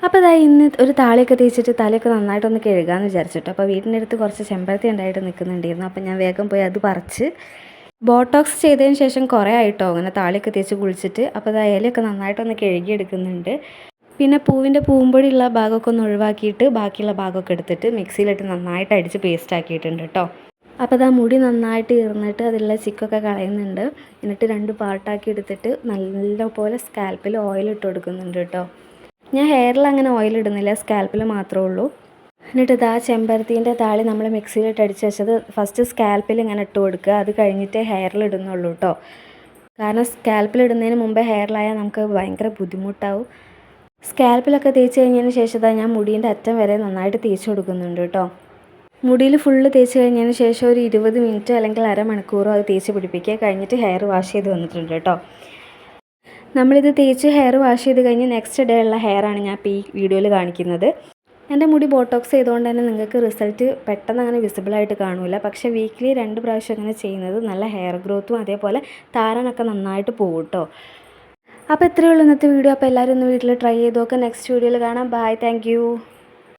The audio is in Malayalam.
അപ്പോൾ ഇതാ ഇന്ന് ഒരു താളിയൊക്കെ തേച്ചിട്ട് തലയൊക്കെ നന്നായിട്ടൊന്ന് കഴുകാമെന്ന് വിചാരിച്ചിട്ട്. അപ്പോൾ വീടിൻ്റെ അടുത്ത് കുറച്ച് ചെമ്പരത്തി ഉണ്ടായിട്ട് നിൽക്കുന്നുണ്ടായിരുന്നു. അപ്പോൾ ഞാൻ വേഗം പോയി അത് പറിച്ച് ബോട്ടോക്സ് ചെയ്തതിന് ശേഷം കുറേ ആയിട്ടോ അങ്ങനെ താളിയൊക്കെ തേച്ച് കുളിച്ചിട്ട്. അപ്പോൾ ഇതാ ഇലയൊക്കെ നന്നായിട്ടൊന്ന് കഴുകിയെടുക്കുന്നുണ്ട്. പിന്നെ പൂവിൻ്റെ പൂമ്പൊടിയുള്ള ഭാഗമൊക്കെ ഒന്ന് ഒഴിവാക്കിയിട്ട് ബാക്കിയുള്ള ഭാഗമൊക്കെ എടുത്തിട്ട് മിക്സിയിലിട്ട് നന്നായിട്ട് അടിച്ച് പേസ്റ്റ് ആക്കിയിട്ടുണ്ട് കേട്ടോ. അപ്പോൾ ഇതാ മുടി നന്നായിട്ട് ഈർന്നിട്ട് അതിലുള്ള ചിക്കൊക്കെ കളയുന്നുണ്ട്. എന്നിട്ട് 2 പാർട്ടാക്കി എടുത്തിട്ട് നല്ലപോലെ സ്കാൽപ്പിൽ ഓയിൽ ഇട്ട് കൊടുക്കുന്നുണ്ട് കേട്ടോ. ഞാൻ ഹെയറിൽ അങ്ങനെ ഓയിൽ ഇടുന്നില്ല, സ്കാൽപ്പിൽ മാത്രമേ ഉള്ളൂ. എന്നിട്ട് ഇതാ ചെമ്പരത്തീൻ്റെ താളി നമ്മൾ മിക്സിയിലിട്ട് അടിച്ച് വെച്ചത് ഫസ്റ്റ് സ്കാൽപ്പിൽ ഇങ്ങനെ ഇട്ട് കൊടുക്കുക. അത് കഴിഞ്ഞിട്ടേ ഹെയറിൽ ഇടുന്നുള്ളൂ കേട്ടോ. കാരണം സ്കാൽപ്പിൽ ഇടുന്നതിന് മുമ്പേ ഹെയറിലായാൽ നമുക്ക് ഭയങ്കര ബുദ്ധിമുട്ടാവും. സ്കാൽപ്പിലൊക്കെ തേച്ച് കഴിഞ്ഞതിന് ശേഷം ഇതാ ഞാൻ മുടീൻ്റെ അറ്റം വരെ നന്നായിട്ട് തേച്ച് കൊടുക്കുന്നുണ്ട് കേട്ടോ. മുടിയിൽ ഫുള്ള് തേച്ച് കഴിഞ്ഞതിന് ശേഷം ഒരു 20 മിനിറ്റ് അല്ലെങ്കിൽ അരമണിക്കൂറോ അത് തേച്ച് പിടിപ്പിക്കുക. കഴിഞ്ഞിട്ട് ഹെയർ വാഷ് ചെയ്ത് വന്നിട്ടുണ്ട് കേട്ടോ. നമ്മളിത് തേച്ച് ഹെയർ വാഷ് ചെയ്ത് കഴിഞ്ഞ് നെക്സ്റ്റ് ഡേ ഉള്ള ഹെയറാണ് ഞാൻ ഇപ്പോൾ ഈ വീഡിയോയിൽ കാണിക്കുന്നത്. എൻ്റെ മുടി ബോട്ടോക്സ് ചെയ്തുകൊണ്ട് തന്നെ നിങ്ങൾക്ക് റിസൾട്ട് പെട്ടെന്ന് അങ്ങനെ വിസിബിളായിട്ട് കാണില്ല. പക്ഷേ വീക്കിലി 2 പ്രാവശ്യം അങ്ങനെ ചെയ്യുന്നത് നല്ല ഹെയർ ഗ്രോത്തും അതേപോലെ താരനൊക്കെ നന്നായിട്ട് പോകും കേട്ടോ. അപ്പോൾ ഇത്രയേ ഉള്ളൂ ഇന്നത്തെ വീഡിയോ. അപ്പോൾ എല്ലാവരും ഒന്ന് വീട്ടിൽ ട്രൈ ചെയ്ത് നോക്കുക. നെക്സ്റ്റ് വീഡിയോയിൽ കാണാം. Bye, thank U.